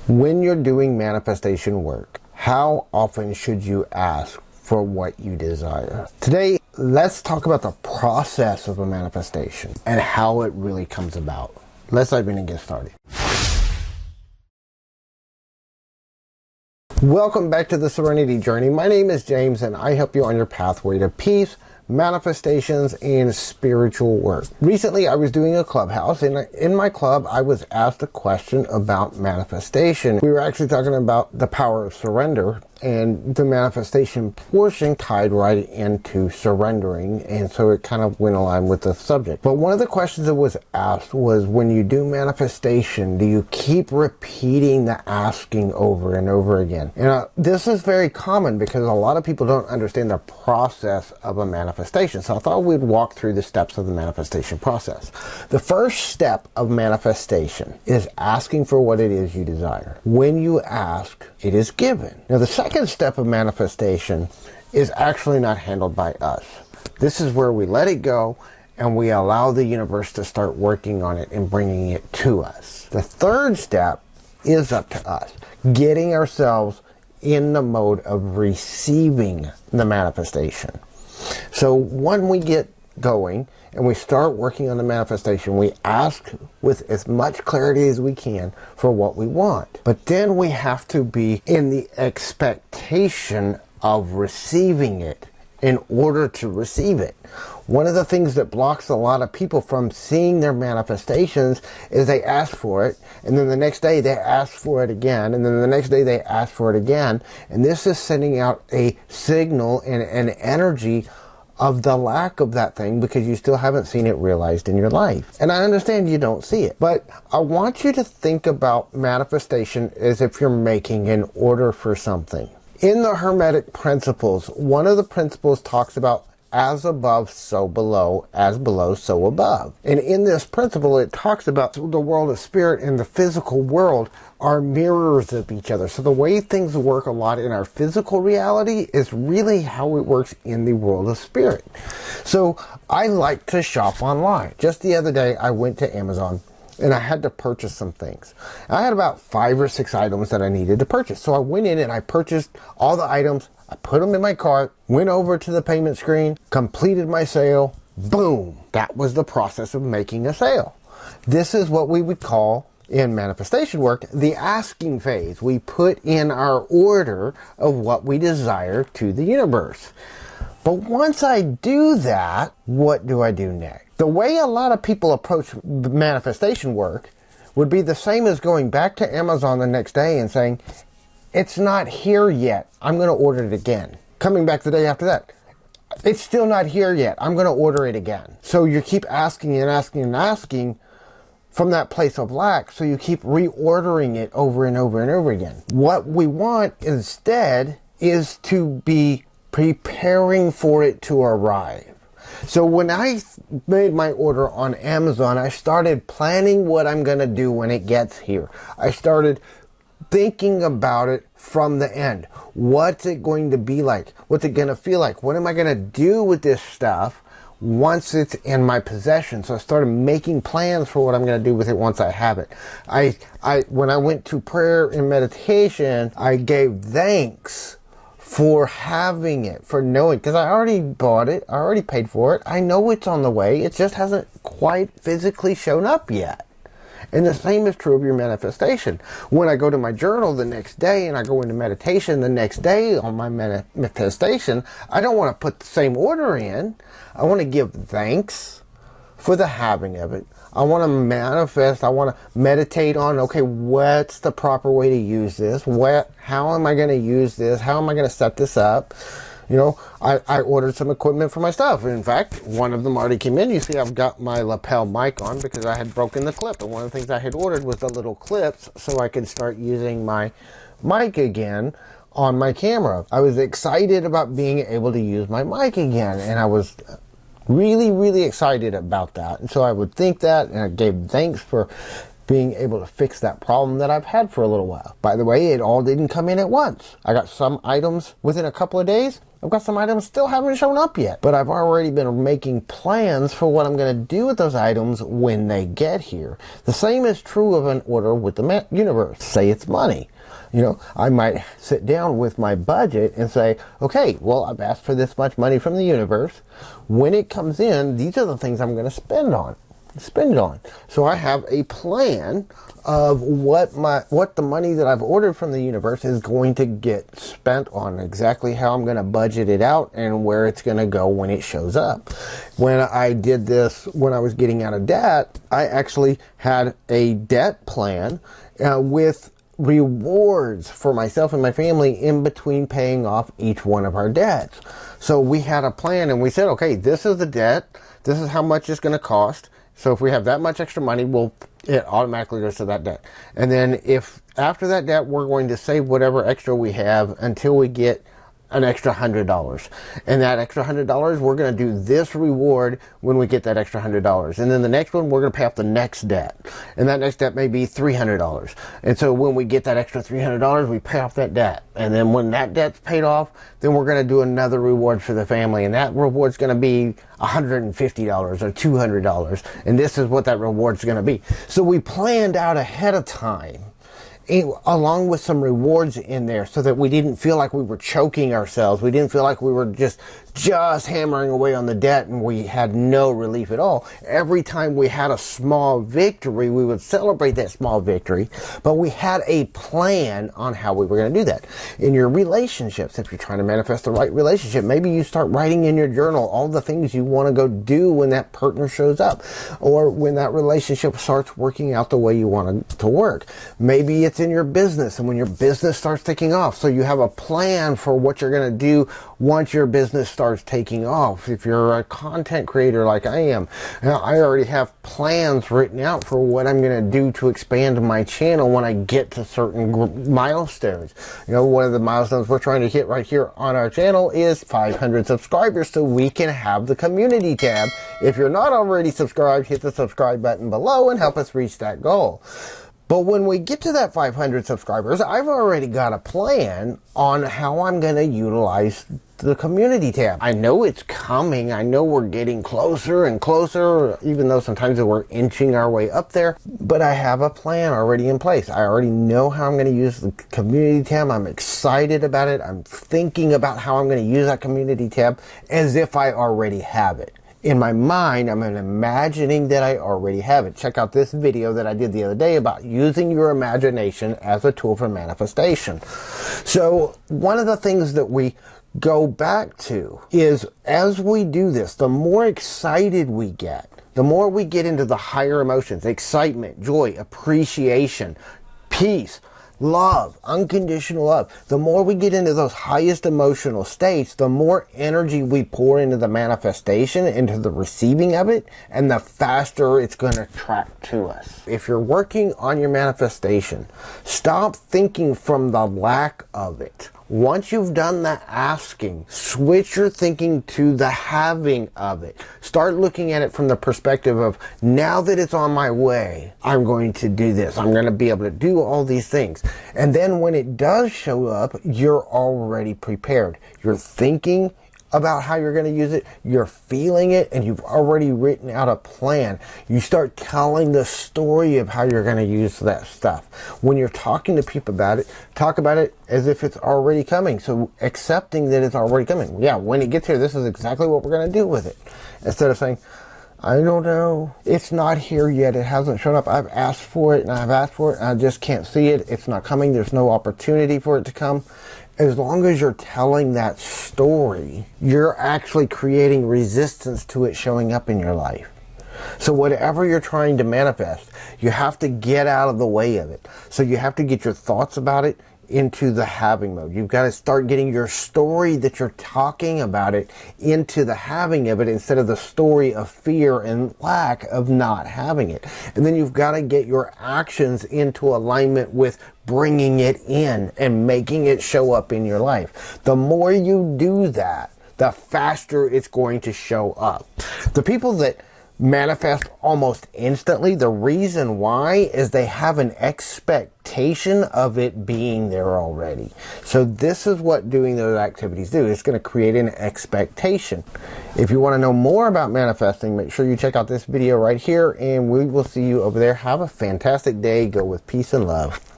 When you're doing manifestation work, how often should you ask for what you desire? Today, let's talk about the process of a manifestation and how it really comes about. Let's dive in and get started. Welcome back to the Serenity Journey. My name is James and I help you on your pathway to peace, manifestations, and spiritual work. Recently, I was doing a clubhouse, and in my club, I was asked a question about manifestation. We were actually talking about the power of surrender, and the manifestation portion tied right into surrendering, and so it kind of went along with the subject. But one of the questions that was asked was, when you do manifestation, do you keep repeating the asking over and over again? And this is very common because a lot of people don't understand the process of a manifestation. So I thought we'd walk through the steps of the manifestation process. The first step of manifestation is asking for what it is you desire. When you ask, it is given. Now, the second step of manifestation is actually not handled by us. This is where we let it go and we allow the universe to start working on it and bringing it to us. The third step is up to us, getting ourselves in the mode of receiving the manifestation. So when we get going and we start working on the manifestation, we ask with as much clarity as we can for what we want. But then we have to be in the expectation of receiving it in order to receive it. One of the things that blocks a lot of people from seeing their manifestations is they ask for it, and then the next day they ask for it again, and then the next day they ask for it again. And this is sending out a signal and an energy of the lack of that thing because you still haven't seen it realized in your life. And I understand you don't see it, but I want you to think about manifestation as if you're making an order for something. In the Hermetic principles, one of the principles talks about as above, so below, as below, so above. And in this principle, it talks about the world of spirit and the physical world are mirrors of each other. So the way things work a lot in our physical reality is really how it works in the world of spirit. So I like to shop online. Just the other day, I went to Amazon and I had to purchase some things. I had about 5 or 6 items that I needed to purchase. So I went in and I purchased all the items. I put them in my cart, went over to the payment screen, completed my sale. Boom. That was the process of making a sale. This is what we would call in manifestation work the asking phase. We put in our order of what we desire to the universe. But once I do that, what do I do next? The way a lot of people approach manifestation work would be the same as going back to Amazon the next day and saying, it's not here yet, I'm going to order it again. Coming back the day after that, it's still not here yet, I'm going to order it again. So you keep asking and asking and asking from that place of lack, so you keep reordering it over and over and over again. What we want instead is to be preparing for it to arrive. So when I made my order on Amazon, I started planning what I'm going to do when it gets here. I started thinking about it from the end. What's it going to be like? What's it going to feel like? What am I going to do with this stuff once it's in my possession? So I started making plans for what I'm going to do with it once I have it. When I went to prayer and meditation, I gave thanks for having it, for knowing, because I already bought it, I already paid for it, I know it's on the way, it just hasn't quite physically shown up yet. And the same is true of your manifestation. When I go to my journal the next day and I go into meditation the next day on my manifestation, I don't want to put the same order in. I want to give thanks for the having of it. I want to manifest, I want to meditate on, okay, what's the proper way to use this? How am I going to use this? How am I going to set this up? You know, I ordered some equipment for my stuff. In fact, one of them already came in. You see, I've got my lapel mic on because I had broken the clip. And one of the things I had ordered was the little clips so I could start using my mic again on my camera. I was excited about being able to use my mic again. And I was really, really excited about that. And so I would think that, and I gave thanks for being able to fix that problem that I've had for a little while. By the way, it all didn't come in at once. I got some items within a couple of days. I've got some items still haven't shown up yet, but I've already been making plans for what I'm going to do with those items when they get here. The same is true of an order with the universe. Say it's money. You know, I might sit down with my budget and say, okay, well, I've asked for this much money from the universe. When it comes in, these are the things I'm going to spend on. So I have a plan of what the money that I've ordered from the universe is going to get spent on, exactly how I'm going to budget it out and where it's going to go when it shows up. When I did this, when I was getting out of debt, I actually had a debt plan with rewards for myself and my family in between paying off each one of our debts. So we had a plan and we said, okay, this is the debt. This is how much it's going to cost. So if we have that much extra money, it automatically goes to that debt. And then if after that debt, we're going to save whatever extra we have until we get an extra $100. And that extra $100, we're going to do this reward when we get that extra $100. And then the next one, we're going to pay off the next debt. And that next debt may be $300. And so when we get that extra $300, we pay off that debt. And then when that debt's paid off, then we're going to do another reward for the family. And that reward's going to be $150 or $200. And this is what that reward's going to be. So we planned out ahead of time, along with some rewards in there, so that we didn't feel like we were choking ourselves. We didn't feel like we were just hammering away on the debt and we had no relief at all. Every time we had a small victory, we would celebrate that small victory, but we had a plan on how we were going to do that. In your relationships, if you're trying to manifest the right relationship, maybe you start writing in your journal all the things you want to go do when that partner shows up, or when that relationship starts working out the way you want it to work. Maybe it's in your business, and when your business starts taking off, so you have a plan for what you're going to do once your business starts taking off. If you're a content creator like I am, I already have plans written out for what I'm going to do to expand my channel when I get to certain milestones. You know, one of the milestones we're trying to hit right here on our channel is 500 subscribers, so we can have the community tab. If you're not already subscribed, hit the subscribe button below and help us reach that goal. But when we get to that 500 subscribers, I've already got a plan on how I'm going to utilize the community tab. I know it's coming. I know we're getting closer and closer, even though sometimes we're inching our way up there. But I have a plan already in place. I already know how I'm going to use the community tab. I'm excited about it. I'm thinking about how I'm going to use that community tab as if I already have it. In my mind, I'm imagining that I already have it. Check out this video that I did the other day about using your imagination as a tool for manifestation. So one of the things that we go back to is, as we do this, the more excited we get, the more we get into the higher emotions, excitement, joy, appreciation, peace, love, unconditional love. The more we get into those highest emotional states, the more energy we pour into the manifestation, into the receiving of it, and the faster it's going to track to us. If you're working on your manifestation, stop thinking from the lack of it. Once you've done the asking, switch your thinking to the having of it. Start looking at it from the perspective of, now that it's on my way, I'm going to do this. I'm going to be able to do all these things. And then when it does show up, you're already prepared. You're thinking about how you're going to use it, you're feeling it, and you've already written out a plan. You start telling the story of how you're going to use that stuff. When you're talking to people about it, talk about it as if it's already coming. So accepting that it's already coming. Yeah, when it gets here, this is exactly what we're going to do with it. Instead of saying, I don't know, it's not here yet, it hasn't shown up, I've asked for it and I just can't see it, it's not coming, there's no opportunity for it to come. As long as you're telling that story, you're actually creating resistance to it showing up in your life. So whatever you're trying to manifest, you have to get out of the way of it. So you have to get your thoughts about it into the having mode. You've got to start getting your story that you're talking about it into the having of it, instead of the story of fear and lack of not having it. And then you've got to get your actions into alignment with bringing it in and making it show up in your life. The more you do that, the faster it's going to show up. The people that manifest almost instantly. The reason why is they have an expectation of it being there already. So this is what doing those activities do. It's going to create an expectation. If you want to know more about manifesting, make sure you check out this video right here, and we will see you over there. Have a fantastic day. Go with peace and love.